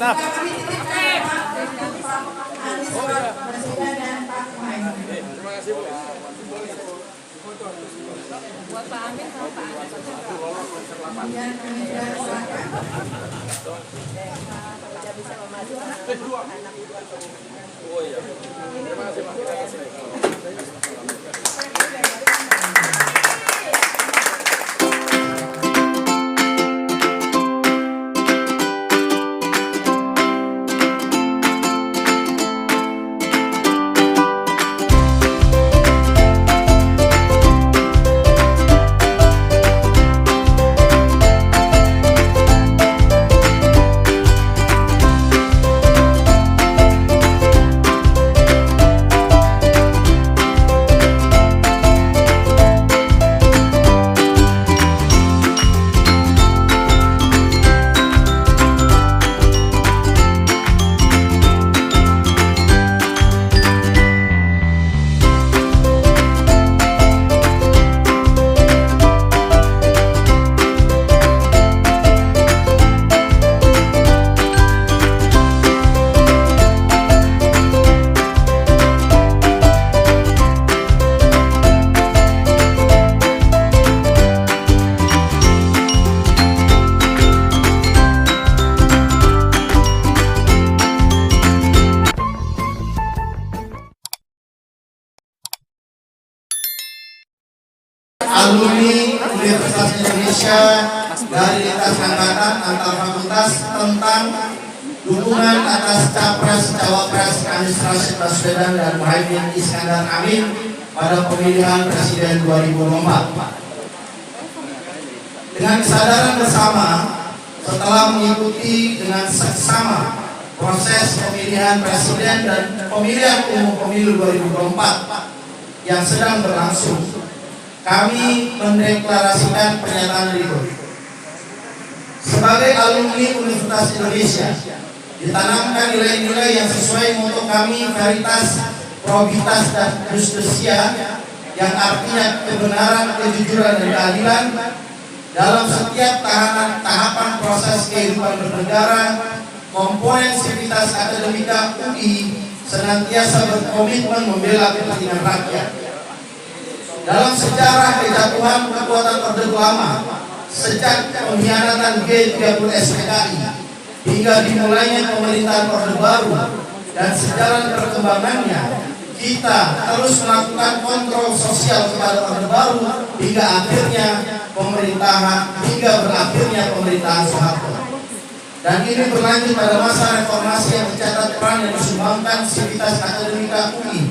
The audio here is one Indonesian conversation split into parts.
Stop. Terima kasih, Bu. Buat Pak Amin sama Pak tidak bisa memajukan anak. Oh iya. Terima kasih, Pak. Terima kasih. Alumni Universitas Indonesia dari lintas angkatan antar fakultas tentang dukungan atas capres cawapres Anies Rashid Baswedan dan Muhaimin Iskandar Amin pada pemilihan presiden 2024. Dengan kesadaran bersama, setelah mengikuti dengan seksama proses pemilihan presiden dan pemilihan umum pemilu 2024 yang sedang berlangsung, kami mendeklarasikan pernyataan berikut. Sebagai alumni Universitas Indonesia, ditanamkan nilai-nilai yang sesuai moto kami, veritas, probitas, dan justitia, yang artinya kebenaran, kejujuran, dan keadilan dalam setiap tahapan proses kehidupan bernegara. Komponen sivitas akademika UI senantiasa berkomitmen membela kepentingan rakyat. Dalam sejarah kejatuhan kekuatan Orde Lama sejak pengkhianatan G30 SPKI hingga dimulainya pemerintahan Orde Baru dan sejalan perkembangannya, kita terus melakukan kontrol sosial kepada Orde Baru hingga berakhirnya pemerintahan Soeharto. Dan ini berlanjut pada masa reformasi yang mencatat peran yang disumbangkan sivitas akademika UI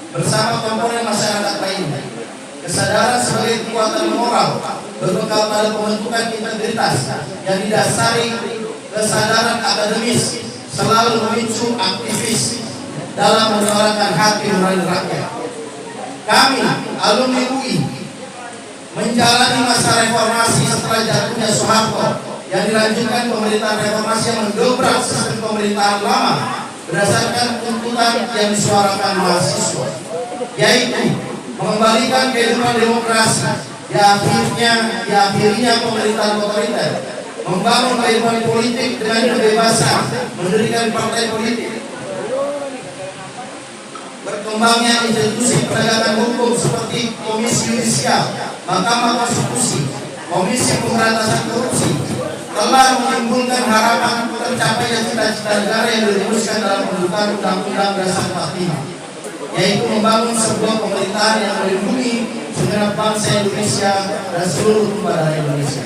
bersama komponen masyarakat lainnya. Kesadaran sebagai kekuatan moral berbekal pada pembentukan integritas yang didasari kesadaran akademis selalu memicu aktivis dalam menyuarakan hati nurani rakyat. Kami, alumni UI, menjalani masa reformasi setelah jatuhnya Soeharto yang dilanjutkan pemerintahan reformasi yang mendobrak sistem pemerintahan lama berdasarkan tuntutan yang disuarakan mahasiswa, yaitu mengembalikan kehidupan demokrasi, akhirnya pemerintahan otoriter, membangun kehidupan politik dengan kebebasan, mendirikan partai politik, berkembangnya institusi penegakan hukum seperti Komisi Yudisial, Mahkamah Konstitusi, Komisi Pemberantasan Korupsi, telah menimbulkan harapan tercapainya cita-cita negara yang dirumuskan dalam pembentukan Undang-Undang Dasar 45, yaitu membangun sebuah pemerintahan yang melindungi segenap bangsa Indonesia dan seluruh keluarga Indonesia,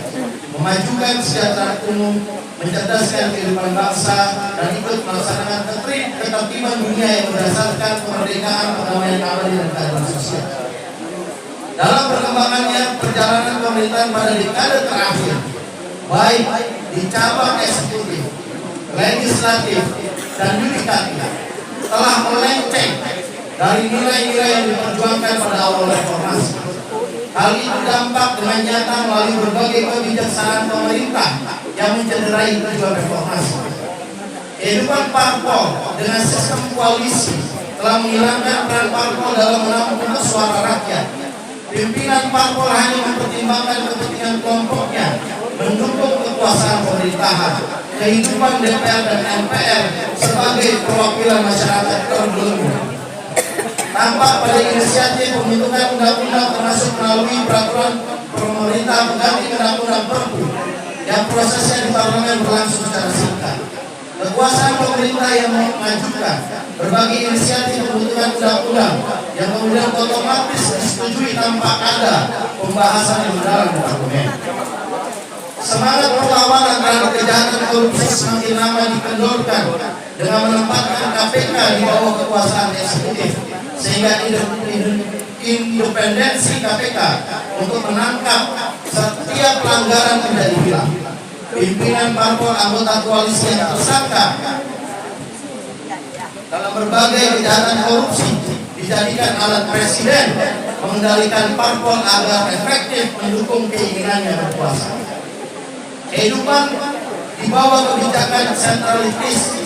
memajukan kesejahteraan umum, mencerdaskan kehidupan bangsa, dan ikut melaksanakan ketertiban dunia yang berdasarkan kemerdekaan, perdamaian abadi, dan keadilan sosial. Dalam perkembangannya perjalanan pemerintahan pada dekade terakhir, baik di cabang eksekutif, legislatif, dan yudikatif, telah melenceng dari nilai-nilai yang diperjuangkan pada awal reformasi. Hal itu dampak dengan nyata melalui berbagai kebijaksanaan pemerintah yang mencederai tujuan reformasi. Kehidupan parpol dengan sistem koalisi telah menghilangkan peran parpol dalam menampung suara rakyat. Pimpinan parpol hanya mempertimbangkan kepentingan kelompoknya mendukung kekuasaan pemerintahan, kehidupan DPR dan MPR sebagai perwakilan masyarakat terbelenggu. Tampak pada inisiatif pembentukan undang-undang termasuk melalui peraturan pemerintah mengganti undang-undang Perpu yang prosesnya di parlemen berlangsung secara singkat. Kekuasaan pemerintah yang mengajukan berbagai inisiatif pembentukan undang-undang yang kemudian otomatis disetujui tanpa ada pembahasan yang mendalam di parlemen. Semangat perlawanan terhadap kejahatan korupsi semakin lama dikendorkan dengan menempatkan KPK di bawah kekuasaan eksekutif, sehingga independensi KPK untuk menangkap setiap pelanggaran menjadi hilang. Pimpinan parpol anggota koalisi yang tersangka dalam berbagai kejahatan korupsi dijadikan alat presiden mengendalikan parpol agar efektif mendukung keinginannya berkuasa. Kehidupan di bawah kebijakan sentralistis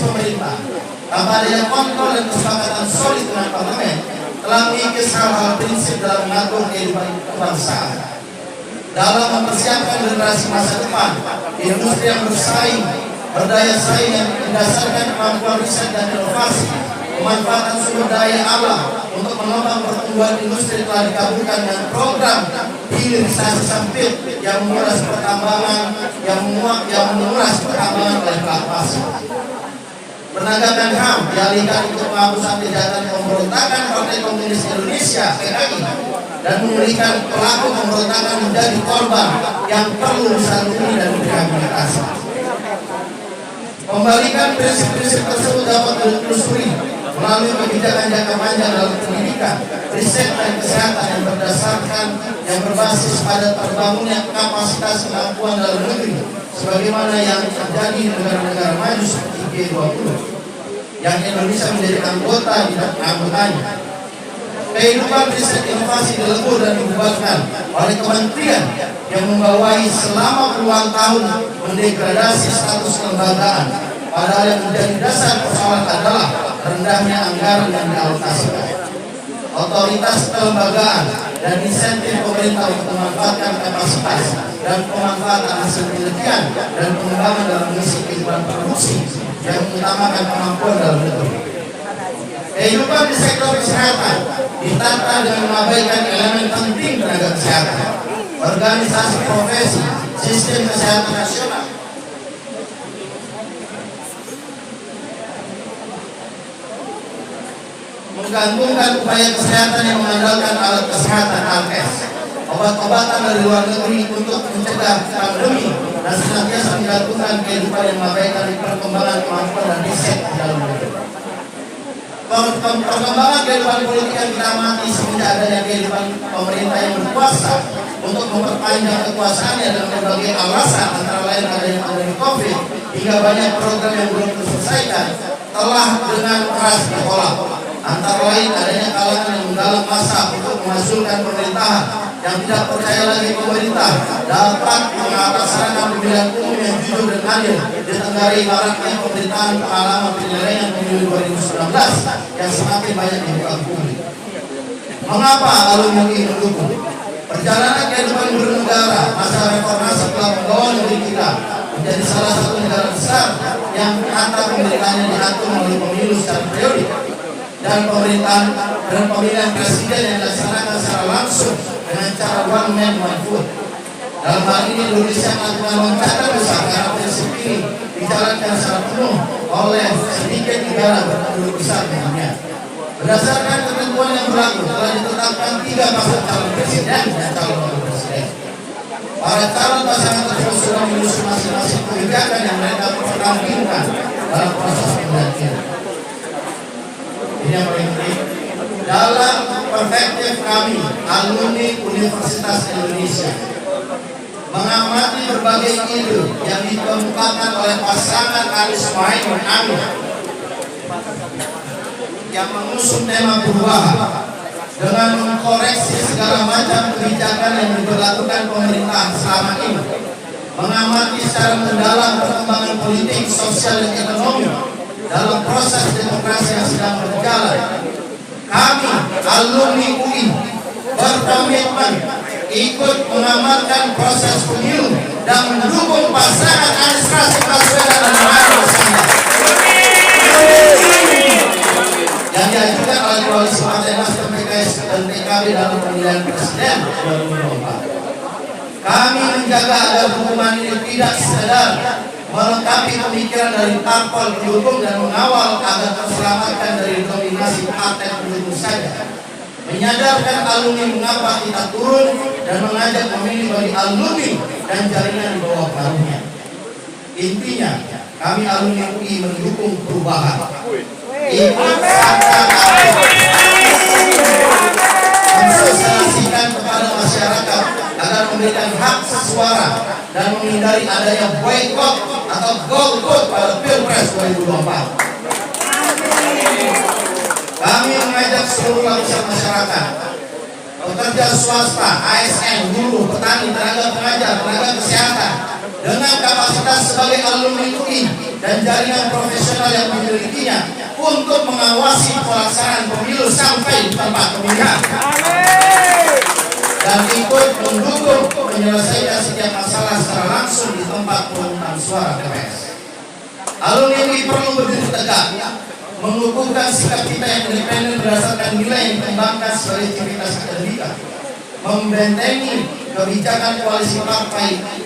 pemerintah tanpa adanya kontrol dan kesepakatan solid dengan parlemen telah mengikis hal-hal prinsip dalam mengatur kehidupan kebangsaan. Dalam mempersiapkan generasi masa depan, industri yang bersaing, berdaya saing yang berdasarkan kemampuan riset dan inovasi, pemanfaatan sumber daya alam untuk menopang pertumbuhan industri telah dikabulkan dengan program hilirisasi sempit yang menguras pertambangan oleh pelaku pasar. Penegakan HAM dialihkan untuk penghapusan kejahatan pemberontakan Partai Komunis Indonesia (PKI) dan memulihkan pelaku pemberontakan menjadi korban yang perlu disantuni dan direhabilitasi. Kembalikan prinsip-prinsip tersebut dapat ditelusuri melalui kebijakan jangka panjang dalam pendidikan, riset dan kesehatan yang berbasis pada terbangunnya kapasitas kemampuan dalam negeri, sebagaimana yang terjadi di negara-negara maju seperti G20, yang Indonesia menjadi anggota di anggotanya. Kehidupan riset inovasi dilebur dan dibubarkan oleh kementerian yang membawahi selama puluhan tahun mendegradasi status kelembagaan, padahal yang menjadi dasar persoalan adalah rendahnya anggaran yang dialokasikan. Otoritas kelembagaan dan insentif pemerintah untuk memanfaatkan kapasitas dan pemanfaatan hasil penelitian dan pengembangan dalam mengisi kehidupan produksi yang mengutamakan kemampuan dalam negeri. Kehidupan di sektor kesehatan ditata dengan mengabaikan elemen penting tenaga kesehatan, organisasi profesi, sistem kesehatan nasional, menggantungkan upaya kesehatan yang mengandalkan alat kesehatan ALKES, obat-obatan dari luar negeri untuk mencegah pandemi, dan senantiasa menggantungkan kehidupan yang mengabaikan perkembangan kemampuan dan riset di dalam negeri. Perkembangan kehidupan politik yang kita amati semenjak adanya kehidupan pemerintah yang berkuasa untuk memperpanjang kekuasaannya dengan berbagai alasan, antara lain adanya pandemi COVID hingga banyak program yang belum terselesaikan, telah dengan keras ditolak. Antara lain adanya kalangan yang mendalam masa untuk menghasilkan pemerintahan yang tidak percaya lagi pemerintah dapat melaksanakan pemilihan umum yang jujur dan adil, ditengarai maraknya pemerintahan pengalaman penyelewengan pemilu 2019 yang semakin banyak dibuka publik. Mengapa alumni mendukung? Perjalanan kehidupan bernegara masa reformasi telah membawa negeri kita menjadi salah satu negara besar yang kata pemerintahnya diatur melalui pemilu secara periodik dan pemerintahan dan pemilihan presiden yang dilaksanakan secara langsung dengan cara one man one vote. Dalam hal ini Indonesia melakukan loncatan besar karena prinsip ini dijalankan secara penuh oleh sedikit negara berpenduduk besar di dunia. Berdasarkan ketentuan yang berlaku telah ditetapkan 3 pasangan calon presiden dan calon wakil presiden. Para calon pasangan tersebut sudah menyusun masing-masing kebijakan yang mereka pertampilkan dalam proses pemilihan. Ini yang paling penting. Dalam perspektif kami, alumni Universitas Indonesia mengamati berbagai ide yang dikemukakan oleh pasangan Anies Mohaimin Amin yang mengusung tema perubahan dengan mengkoreksi segala macam kebijakan yang diberlakukan pemerintahan selama ini, mengamati secara mendalam perkembangan politik, sosial, dan ekonomi dalam proses demokrasi yang sedang berjalan. Kami, alumni UI, berkomitmen ikut mengamankan proses pemilu dan mendukung pasangan Anies Rashid Baswedan dan Muhaimin Iskandar yang diajukan oleh koalisi Partai Nasdem, PKS dan PKB dalam pemilihan presiden 2024. Kami menjaga agar hukuman ini tidak sekedar melengkapi pemikiran dari parpol pendukung dan mengawal agar terselamatkan dari dominasi partai pendukung saja. Menyadarkan alumni mengapa kita turun dan mengajak memilih bagi alumni dan jaringan di bawah pengaruhnya. Intinya, kami alumni UI mendukung perubahan. Ikut serta mensosialisasikan kepada masyarakat agar memberikan hak suara dan menghindari adanya boykot atau golput pada Pilpres 2024. Kami mengajak seluruh lapisan masyarakat, pekerja swasta, ASN, guru, petani, tenaga pengajar, tenaga kesehatan, dengan kapasitas sebagai alumni UI dan jaringan profesional yang dimilikinya untuk mengawasi pelaksanaan pemilu sampai di tempat pemilihan dan ikut mendukung menyelesaikan setiap masalah secara langsung di tempat pemungutan suara TPS. Alumni UI perlu berdiri tegak, mengukuhkan sikap kita yang independen berdasarkan nilai yang dikembangkan sebagai aktivitas akademika, membentengi kebijakan koalisi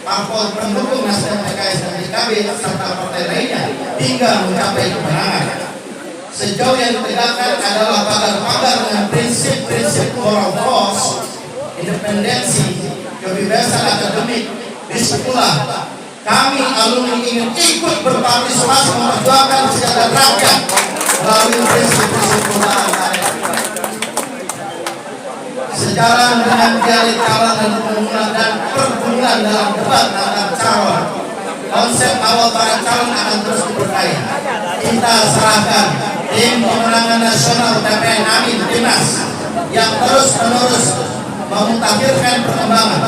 parpol pendukung Nasdem, PKS dan PKB serta partai lainnya hingga mencapai kemenangan. Sejauh yang ditegakkan adalah pagar-pagar dengan prinsip-prinsip moral force, independensi, kebebasan akademik. Disitulah kami alumni ingin ikut berpartisipasi memperjuangkan kesejahteraan rakyat melalui prinsip-prinsip perubahan. Sejalan dengan dialektika dan penggunaan pergumulan dalam debat antar calon, konsep awal para calon akan terus diperkaya. Kita serahkan tim pemenangan nasional TPN Amin Timnas yang terus-menerus memutakhirkan perkembangan.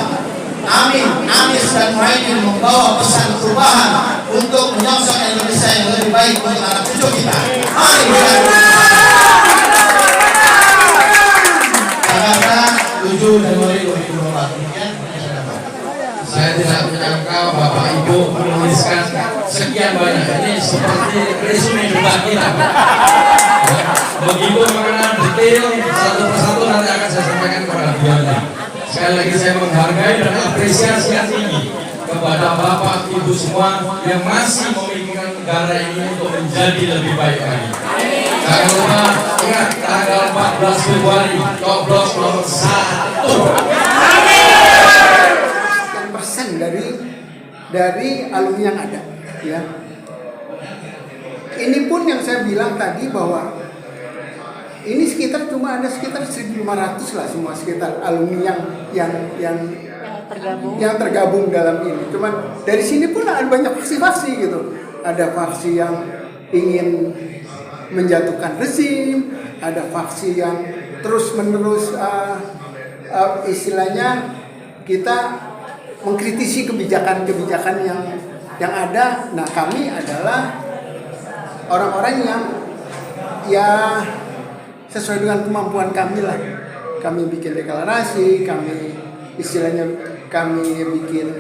Amin, Anies dan Muhaimin membawa pesan perubahan untuk menyongsong Indonesia yang lebih baik untuk anak cucu kita. Mari kita. Jakarta 7 Januari 2024. Saya tidak menyangka Bapak Ibu menuliskan sekian banyak. Ini seperti resume debat kita. Begitu mengenal detail satu persatu nanti akan saya sampaikan kepada beliau. Sekali lagi saya menghargai dan apresiasi yang tinggi kepada Bapak Ibu semua yang masih memikirkan negara ini untuk menjadi lebih baik lagi. Jangan lupa ingat tanggal 14 Februari coblos nomor 1%. Dari alumni yang ada, ya. Ini pun yang saya bilang tadi bahwa ini cuma ada sekitar 1.500 lah semua sekitar alumni yang tergabung dalam ini. Cuman dari sini pun ada banyak faksi-faksi gitu. Ada faksi yang ingin menjatuhkan rezim, ada faksi yang terus-menerus istilahnya kita mengkritisi kebijakan-kebijakan yang ada. Nah, kami adalah orang-orang yang ya sesuai dengan kemampuan kami lah. Kami bikin deklarasi, kami istilahnya kami bikin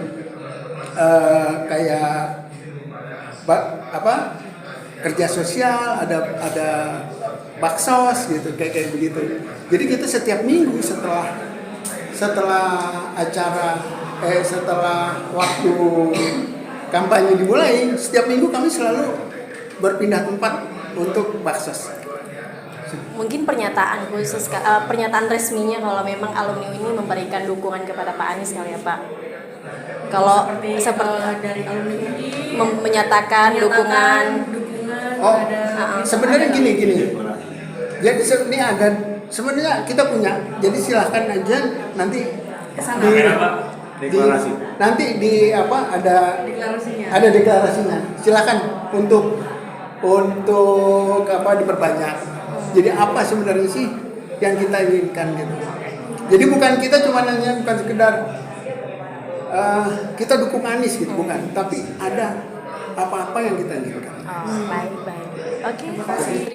kayak kerja sosial, ada baksos gitu, kayak begitu. Jadi kita setiap minggu setelah waktu kampanye dimulai, setiap minggu kami selalu berpindah tempat untuk baksos. Mungkin pernyataan khusus, pernyataan resminya kalau memang alumni ini memberikan dukungan kepada Pak Anies kali ya Pak. Kalau seperti dari alumni ini menyatakan dukungan. Sebenarnya gini. Jadi ini ada sebenarnya kita punya. Jadi silahkan aja nanti nanti ada deklarasinya. Silakan untuk diperbanyak. Jadi apa sebenarnya sih yang kita inginkan gitu. Jadi kita bukan sekedar kita dukung Anies gitu, bukan. Tapi ada apa-apa yang kita inginkan. Baik. Oke, terima kasih.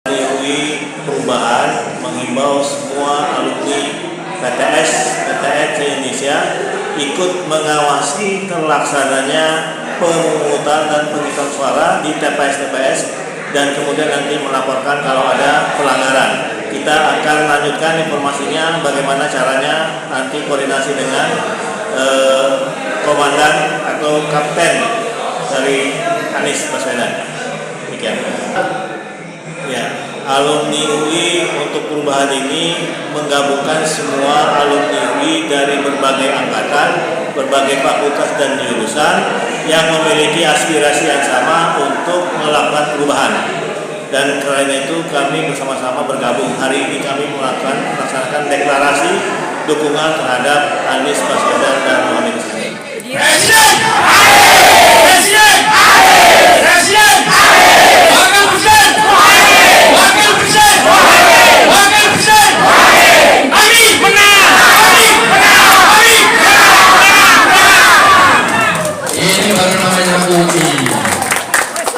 UI Perubahan menghimbau semua alumni PTS Indonesia ikut mengawasi terlaksananya pemungutan dan penghitungan suara di TPS-TPS dan kemudian nanti melaporkan kalau ada pelanggaran. Kita akan lanjutkan informasinya bagaimana caranya nanti koordinasi dengan komandan atau kapten dari Anies Baswedan. Demikian. Ya, alumni UI untuk perubahan ini menggabungkan semua alumni UI dari berbagai angkatan, berbagai fakultas dan jurusan yang memiliki aspirasi yang sama untuk melakukan perubahan. Dan karena itu kami bersama-sama bergabung. Hari ini kami melaksanakan deklarasi dukungan terhadap Anies Baswedan dan Muhammad Iskandar. Presiden! Presiden! Presiden! Wakil Presiden! Wakil Presiden! Wakil Presiden! Anies menang! Anies menang! Anies menang! Ini baru namanya UI.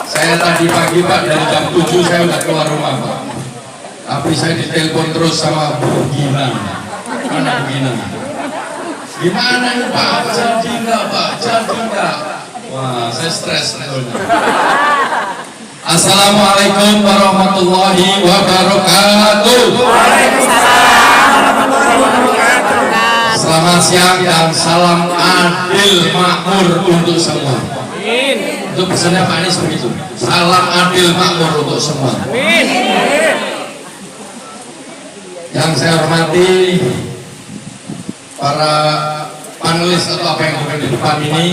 Saya tadi pagi Pak dari jam 7 saya udah keluar rumah Pak. Tapi saya ditelepon terus sama Bu Gina. Mana Bu Gina? Gimana ini Pak? Jadi enggak Pak? Jadi enggak? Wah, saya stres sebetulnya. Assalamualaikum warahmatullahi wabarakatuh. Selamat siang dan salam adil makmur untuk semua. Untuk pesannya Pak Anies begitu. Salam adil makmur untuk semua. Yang saya hormati para panelis atau apa yang ada di depan ini,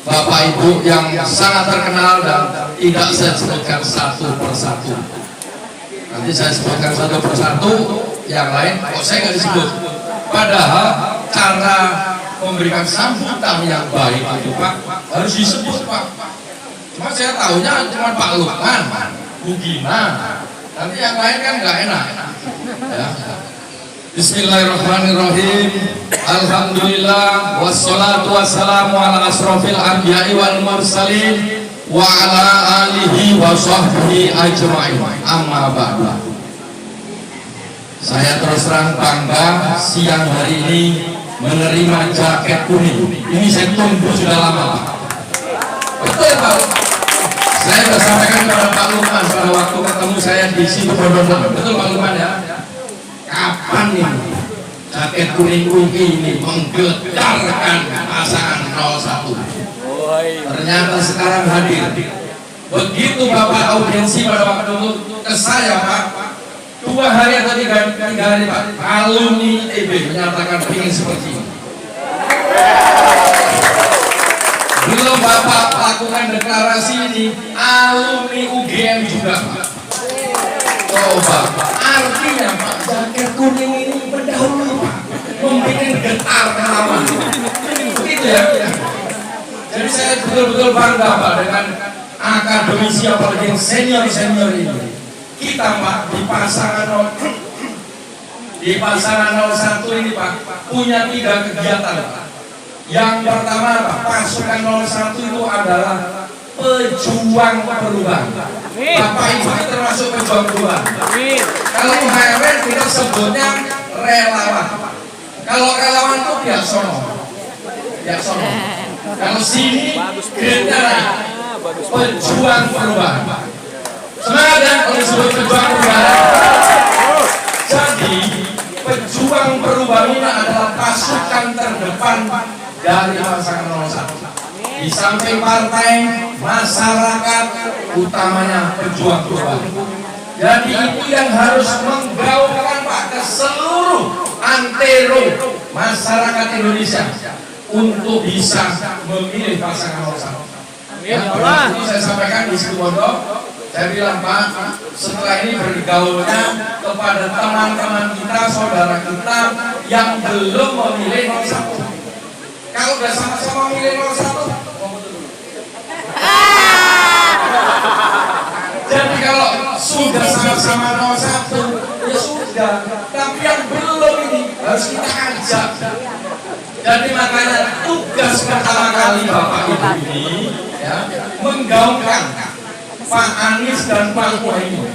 Bapak Ibu yang sangat terkenal dan tidak saya sebutkan satu persatu. Nanti saya sebutkan satu persatu, yang lain kok saya nggak disebut. Padahal cara memberikan sambutan yang baik itu Pak harus disebut Pak. Cuma saya tahunya cuma Pak Lukman, Bu Gina, nanti yang lain kan nggak enak. Ya. Bismillahirrahmanirrahim. Alhamdulillah wassalatu wassalamu ala asrofil anbiya'i wal mursalin wa ala alihi wa sahbihi ajma'in. Amma ba'du. Saya terus terang bangga siang hari ini menerima jaket kuning. Ini saya tunggu sudah lama Pak. Betul Pak. Saya sudah sampaikan kepada Pak Lukman pada waktu ketemu saya di situ Pondok. Betul Pak Lukman ya? Kapan nih jaket kuning UI ini menggetarkan pasangan 01? Ternyata sekarang hadir. Begitu Bapak audiensi pada waktu itu ke saya Pak, 2 hari atau 3 hari Pak, alumni ITB menyatakan ingin seperti ini. Belum Bapak lakukan deklarasi ini, alumni UGM juga Pak. Coba, artinya Pak, jaket kuning ini mendahului Pak, membuat getar halaman. Begitu ya. Jadi saya betul-betul bangga Pak dengan akademisi apalagi yang senior-senior ini. Kita Pak di pasangan 01 ini Pak punya 3 kegiatan Pak. Yang pertama Pak, pasukan 01 itu adalah pejuang perubahan. Bapak Ibu ini termasuk pejuang perubahan. Kalau HRN kita sebutnya relawan. Kalau relawan itu Biaksono. Kalau sini grade-nya naik. Pejuang perubahan. Semangat ya kalau disebut pejuang perubahan. Jadi pejuang perubahan ini adalah pasukan terdepan dari pasangan 01. Di samping partai, masyarakat, utamanya pejuang perubahan. Jadi itu yang harus menggaungkan Pak ke seluruh antero masyarakat Indonesia untuk bisa memilih pasangan 01. Ya, itu saya sampaikan di situ Pondok. Saya bilang Pak, setelah ini bergaulnya kepada teman-teman kita, saudara kita yang belum memilih 01. Kalau udah sama-sama memilih 01, jadi kalau sudah sama-sama 01, ya sudah. Tapi yang belum ini harus kita ajak. Jadi makanya tugas pertama kali Bapak Ibu ini ya, menggaungkan Pak Anies dan Pak Muhaimin.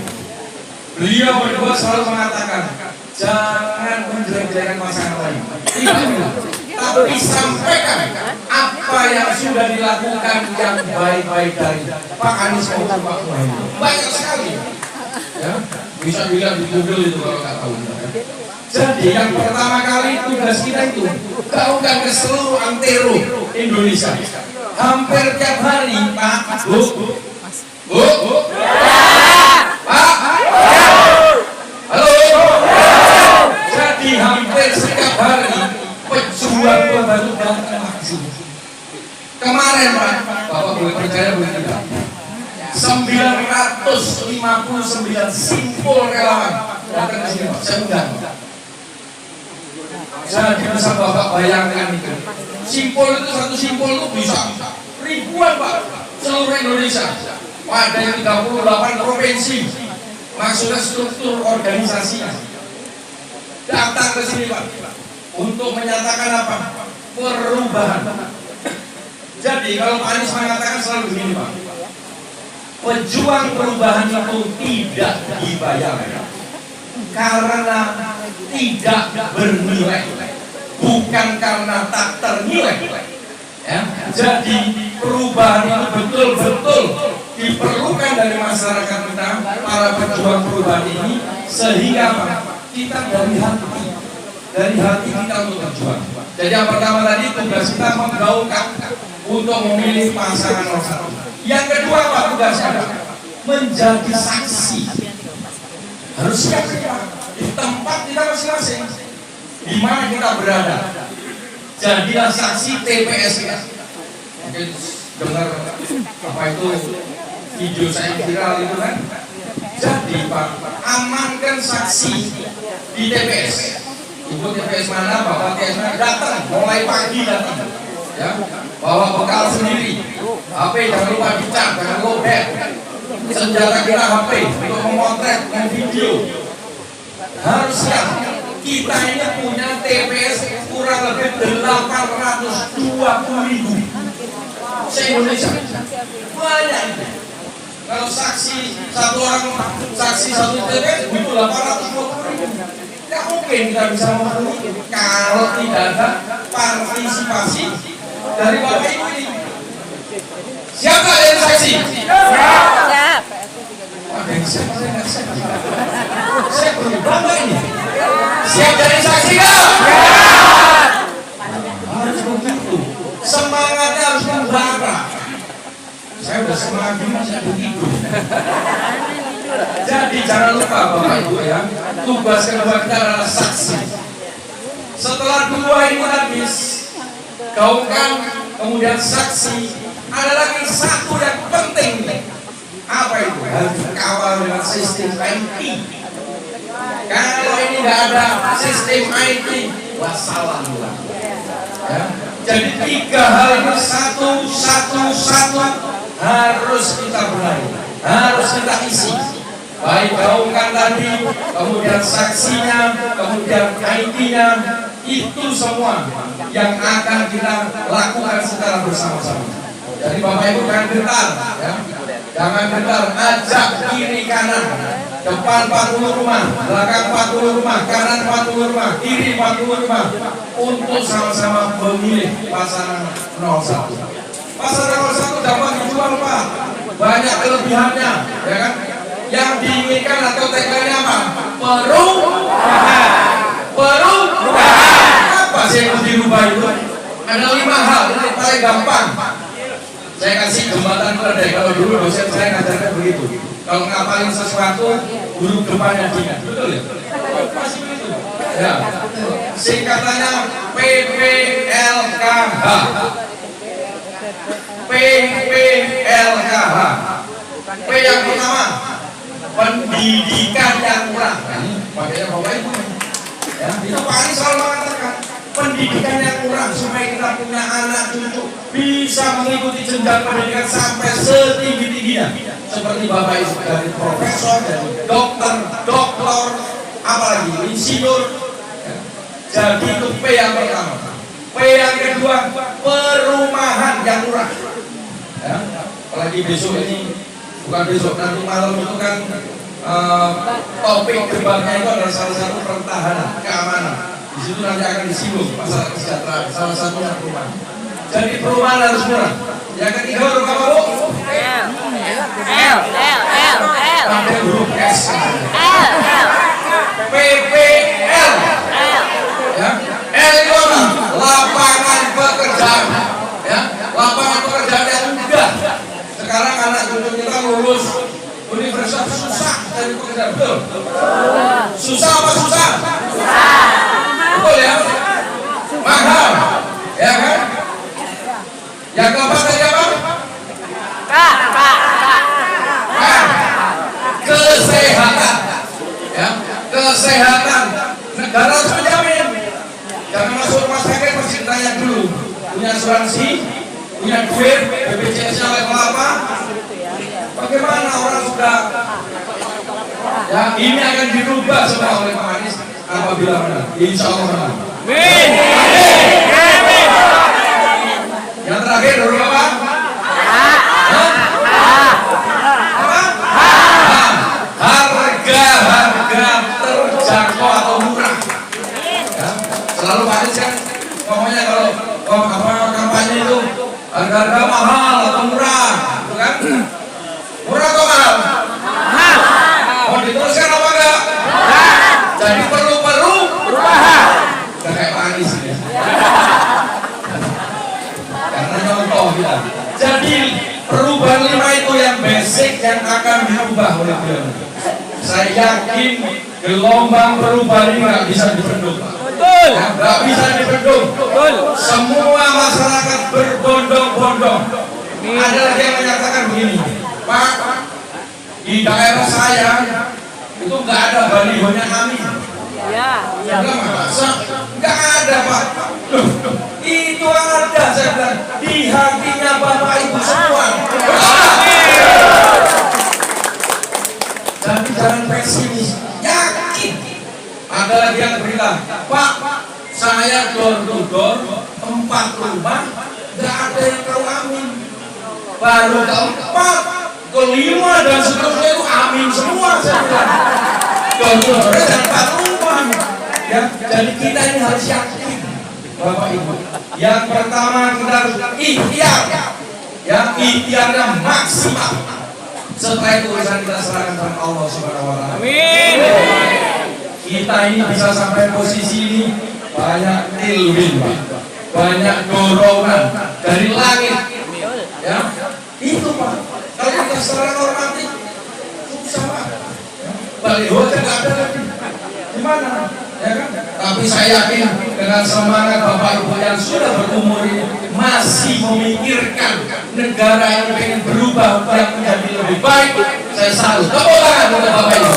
Beliau berdua selalu mengatakan jangan menjelek-jelekan pasangan lain. Tidak. Tapi sampaikan apa yang sudah dilakukan yang baik-baik dari Pak Anies maupun Pak Muhaimin. Banyak sekali. Ya, bisa dilihat di Google itu kalau nggak tahu. Jadi yang pertama kali tugas kita itu gaungkan ke seluruh antero Indonesia. Hampir tiap hari, Pak, Bu, Pak, halo. Jadi hampir setiap hari pejuang pembangunan maju. Kemarin Pak, Bapak boleh percaya boleh tidak? 959 simpul relawan datang ke sini Pak, saya undang. Jadi bisa Bapak bayangkan itu. Simpul itu, satu simpul itu bisa ribuan Pak, seluruh Indonesia. Ada yang 38 provinsi, maksudnya struktur organisasinya. Datang ke sini Pak, untuk menyatakan apa? Perubahan. Jadi kalau Pak Anies mengatakan selalu begini Pak, pejuang perubahan itu tidak dibayar karena tidak bernilai, bukan karena tak ternilai. Ya, jadi perubahan itu betul-betul diperlukan dari masyarakat kita, para pejuang perubahan ini, sehingga kita dari hati kita untuk berjuang. Jadi yang pertama tadi tugas kita menggaungkan untuk memilih pasangan nomor 1. Yang kedua Pak, tugasnya menjadi saksi. Harus siap di tempat kita masing-masing, di mana kita berada. Jadilah saksi TPS kita. Mungkin dengar apa itu video saya viral itu kan. Jadi Pak, amankan saksi di TPS. Ibu TPS mana, Bapak TPS mana, datang, mulai pagi datang. Ya, bawa bekal sendiri. HP jangan lupa dicat, jangan lobet. Senjata kita HP untuk memotret, memvideo. Harus siap. Kita ini punya TPS kurang lebih 820.000 se-Indonesia. Banyak itu. Kalau saksi satu orang, saksi satu TPS itu 820.000. Tidak mungkin kita bisa memenuhi kalau tidak ada partisipasi dari Bapak Ibu ini. Siapa yang saksi? Siap. Saya perlu bangga ini. Siap jadi saksi nggak? Harus begitu. Semangatnya harus membara. Saya udah semangat juga saya begitu. Jadi jangan lupa Bapak Ibu ya, tugas kedua kita adalah saksi. Setelah dua ini habis, gaungkan kemudian saksi, ada lagi satu yang penting. Apa itu? Harus dikawal dengan sistem IT. Kalau ini nggak ada sistem IT, wassalam. Ya. Jadi tiga hal ini satu harus kita benahi, harus kita isi. Baik gaungkan tadi, kemudian saksinya, kemudian IT-nya, itu semua yang akan kita lakukan secara bersama-sama. Jadi Bapak Ibu jangan gentar, ya. Jangan gentar, ajak kiri kanan, depan 40 rumah, belakang 40 rumah, kanan 40 rumah, kiri 40 rumah, untuk sama-sama memilih pasangan 01. Pasangan 01 dapat dijual Pak, banyak kelebihannya, ya kan? Yang diinginkan atau tagline apa? Perubahan. Apa sih yang harus dirubah itu? Ada 5 hal, ini paling gampang. Saya kasih jembatan keledai. Kalau dulu dosen saya ngajarkan begitu. Kalau ngapalin sesuatu, huruf depannya diingat. Betul ya? Masih begitu. Ya. Singkatannya PPLKH. PPLKH. P yang pertama, pendidikan yang murah. Nah, ini pakainya Bapak Ibu. Ya, itu Pak Anies selalu mengatakan pendidikan yang murah supaya kita punya anak cucu bisa mengikuti jenjang pendidikan sampai setinggi-tingginya. Seperti Bapak Ibu dari profesor, dari dokter, apalagi insinyur. Ya. Jadi itu P yang pertama. P yang kedua, perumahan yang murah. Ya. Apalagi besok ini, bukan besok, nanti malam itu kan topik debatnya itu adalah salah satu pertahanan, keamanan. Di situ nanti akan disinggung masalah kesejahteraan, salah satunya perumahan. Jadi perumahan harus murah. Yang ketiga huruf apa, Bu? L. Pakai huruf S. L. PPL. Ya. L itu apa? Lapangan pekerjaan. Ya. Lapangan pekerjaan yang mudah. Sekarang anak cucu kita lulus universitas susah dari pekerjaan, betul? Susah apa susah? Betul ya? Mahal. Ya kan? Yang keempat tadi apa? Kesehatan. Ya, kesehatan. Negara harus menjamin. Jangan masuk rumah sakit mesti ditanya dulu. Punya asuransi, punya duit, BPJS-nya level apa? Bagaimana orang sudah? Ya, ini akan dirubah semua oleh Pak Anies apabila menang. Insya Allah menang. Amin. Yang terakhir huruf apa? Harga terjangkau atau murah. Ya, selalu Pak Anies kan ngomongnya kalau kampanye itu harga mahal atau murah, gitu kan? Murah atau mahal? Mahal. Mau diteruskan apa enggak? Jadi perlu perubahan. Udah kayak Pak Anies ya. Karena contoh kita. Jadi perubahan 5 itu yang basic yang akan diubah oleh beliau. Saya yakin gelombang perubahan ini nggak bisa dibendung. Betul. Nggak bisa dibendung. Betul. Semua masyarakat berbondong-bondong. Ada lagi yang menyatakan begini, Pak, di daerah saya itu nggak ada balihonya kami. Ya. Nggak ada, Pak. Itu ada, saya bilang, di hatinya Bapak Ibu semua. Tapi jangan pesimis, yakin. Ada lagi yang bilang, Pak, saya door to door 4 rumah, nggak ada yang tahu amin. Baru keempat, kelima dan seterusnya itu amin semua. Saya bilang, door to door dan 4 rumah. Ya, jadi kita ini harus yakin, Bapak Ibu. Yang pertama kita harus ikhtiar, ya, ikhtiarnya maksimal. Setelah itu urusan kita serahkan kepada Allah Subhanahu wa taala. Amin. Kita ini bisa sampai posisi ini banyak tilwin, banyak dorongan dari langit. Ya, itu Pak. Kalau kita secara normatif susah Pak. Baliho aja nggak ada lagi. Gimana? Ya kan? Tapi saya yakin dengan semangat Bapak Ibu yang sudah berumur ini masih memikirkan negara yang ingin berubah yang menjadi lebih baik. Saya salut. Tepuk tangan untuk Bapak Ibu.